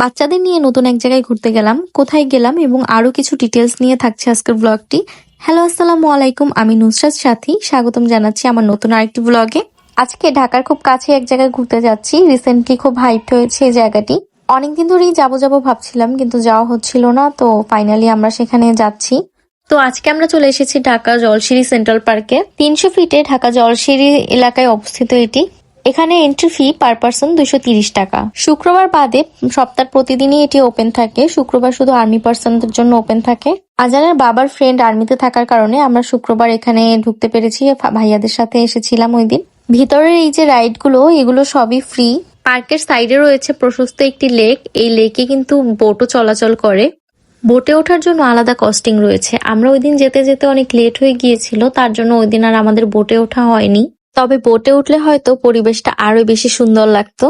বাচ্চাদের নিয়ে নতুন এক জায়গায় ঘুরতে গেলাম, কোথায় গেলাম এবং আরো কিছু ডিটেলস নিয়ে থাকছে আজকের ব্লগটি। হ্যালো, আসসালামু আলাইকুম। আমি নুসরাত সাথী, স্বাগতম জানাচ্ছি আমার নতুন আরেকটি ব্লগে। আজকে ঢাকার খুব কাছে এক জায়গায় ঘুরতে যাচ্ছি। রিসেন্টলি খুব হাইপড হয়েছে এই জায়গাটি। অনেকদিন ধরেই যাবো ভাবছিলাম, কিন্তু যাওয়া হচ্ছিল না, তো ফাইনালি আমরা সেখানে যাচ্ছি। তো আজকে আমরা চলে এসেছি ঢাকা জলশিরি সেন্ট্রাল পার্কে। 300 ফিটে ঢাকা জলশিরি এলাকায় অবস্থিত এটি। এখানে এন্ট্রি ফি পার পার্সন 230 টাকা। শুক্রবার বাদে সপ্তাহের প্রতিদিনই এটি ওপেন থাকে। শুক্রবার শুধু আর্মি পার্সনদের জন্য ওপেন থাকে। আজানের বাবার ফ্রেন্ড আর্মিতে থাকার কারণে আমরা শুক্রবার এখানে ঢুকতে পেরেছি। ভাইয়াদের সাথে এসেছিলাম ওই দিন। ভিতরের এই যে রাইড গুলো, এগুলো সবই ফ্রি। পার্কের সাইডে রয়েছে প্রশস্ত একটি লেক। এই লেকে কিন্তু বোটও চলাচল করে। বোটে ওঠার জন্য আলাদা কস্টিং রয়েছে। আমরা ওই দিন যেতে যেতে অনেক লেট হয়ে গিয়েছিল, তার জন্য ওই দিন আর আমাদের বোটে ওঠা হয়নি। তবে বোটে উঠলে হয়তো পরিবেশটা আরো বেশি সুন্দর লাগতো।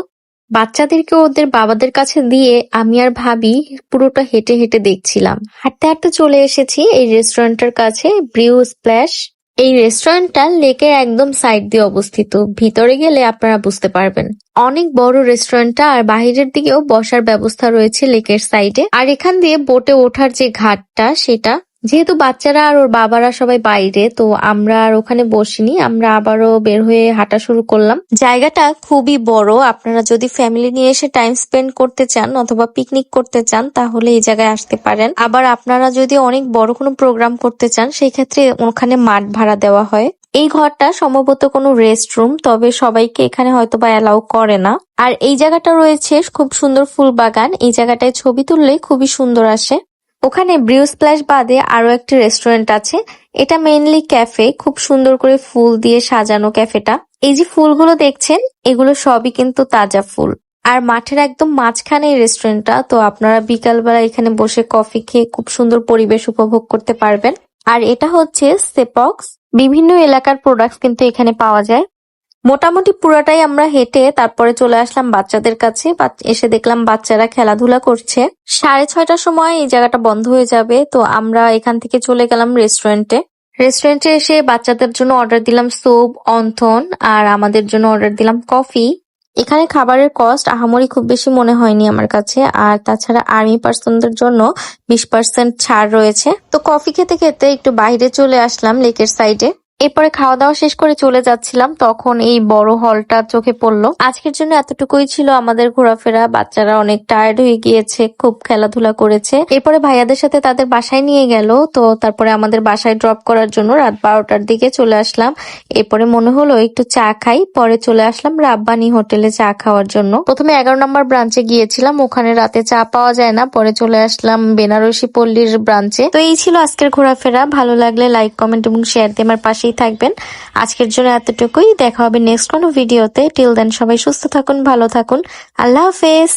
বাচ্চাদেরকে ওদের বাবাদের কাছে দিয়ে আমি আর ভাবি পুরোটা হেঁটে হেঁটে দেখছিলাম। হাঁটতে হাঁটতে চলে এসেছি এই রেস্টুরেন্টের কাছে, ব্রিউ স্প্ল্যাশ। এই রেস্টুরেন্টটা লেকের একদম সাইড দিয়ে অবস্থিত। ভিতরে গেলে আপনারা বুঝতে পারবেন। অনেক বড় রেস্টুরেন্টটা, আর বাহিরের দিকেও বসার ব্যবস্থা রয়েছে লেকের সাইডে। আর এখান দিয়ে বোটে ওঠার যে ঘাটটা, সেটা যেহেতু বাচ্চারা আর ওর বাবারা সবাই বাইরে, তো আমরা আর ওখানে বসিনি। আমরা আবারও বের হয়ে হাঁটা শুরু করলাম। জায়গাটা খুবই বড়। আপনারা যদি ফ্যামিলি নিয়ে এসে টাইম স্পেন্ড করতে চান অথবা পিকনিক করতে চান, তাহলে এই জায়গায় আসতে পারেন। আবার আপনারা যদি অনেক বড় কোনো প্রোগ্রাম করতে চান, সেই ক্ষেত্রে ওখানে মাঠ ভাড়া দেওয়া হয়। এই ঘরটা সম্ভবত কোনো রেস্ট রুম, তবে সবাইকে এখানে হয়তো বা অ্যালাউ করে না। আর এই জায়গাটা রয়েছে খুব সুন্দর ফুল বাগান। এই জায়গাটায় ছবি তুললে খুবই সুন্দর আসে। ওখানে ব্রিউ স্প্ল্যাশ বাদে আরো একটি রেস্টুরেন্ট আছে। এটা মেইনলি ক্যাফে, খুব সুন্দর করে ফুল দিয়ে সাজানো ক্যাফেটা। এই যে ফুলগুলো দেখছেন, এগুলো সবই কিন্তু তাজা ফুল। আর মাঠের একদম মাঝখানে এই রেস্টুরেন্টটা, তো আপনারা বিকালবেলা এখানে বসে কফি খেয়ে খুব সুন্দর পরিবেশ উপভোগ করতে পারবেন। আর এটা হচ্ছে সেপক্স। বিভিন্ন এলাকার প্রোডাক্টস কিন্তু এখানে পাওয়া যায়। মোটামুটি পুরাটাই আমরা হেঁটে তারপরে চলে আসলাম বাচ্চাদের কাছে। এসে দেখলাম বাচ্চারা খেলাধুলা করছে। 6:30টার সময় এই জায়গাটা বন্ধ হয়ে যাবে, তো আমরা এখান থেকে চলে গেলাম রেস্টুরেন্টে এসে বাচ্চাদের জন্য অর্ডার দিলাম স্যুপ, অন্থন, আর আমাদের জন্য অর্ডার দিলাম কফি। এখানে খাবারের কস্ট আহামরি খুব বেশি মনে হয়নি আমার কাছে। আর তাছাড়া আর্মি পার্সনদের জন্য 20% ছাড় রয়েছে। তো কফি খেতে খেতে একটু বাইরে চলে আসলাম লেকের সাইডে। এরপরে খাওয়া দাওয়া শেষ করে চলে যাচ্ছিলাম, তখন এই বড় হলটা চোখে পড়লো। আজকের জন্য এতটুকুই ছিল আমাদের ঘোরাফেরা। বাচ্চারা অনেক টায়ার্ড হয়ে গিয়েছে, খুব খেলাধুলা করেছে। এরপরে ভাইয়াদের সাথে তাদের বাসায় নিয়ে গেল। তো তারপরে আমাদের বাসায় ড্রপ করার জন্য রাত 12টার দিকে চলে আসলাম। এরপরে মনে হলো একটু চা খাই, পরে চলে আসলাম রাব্বানি হোটেলে চা খাওয়ার জন্য। প্রথমে 11 নম্বর ব্রাঞ্চে গিয়েছিলাম, ওখানে রাতে চা পাওয়া যায় না। পরে চলে আসলাম বেনারসি পল্লীর ব্রাঞ্চে। তো এই ছিল আজকের ঘোরাফেরা। ভালো লাগলে লাইক, কমেন্ট এবং শেয়ার দিয়ে আমার পাশেই থাকবেন। আজকের জন্য এতটুকুই। দেখা হবে নেক্সট কোনো ভিডিওতে। টিল দেন সবাই সুস্থ থাকুন, ভালো থাকুন। আল্লাহ হাফেজ।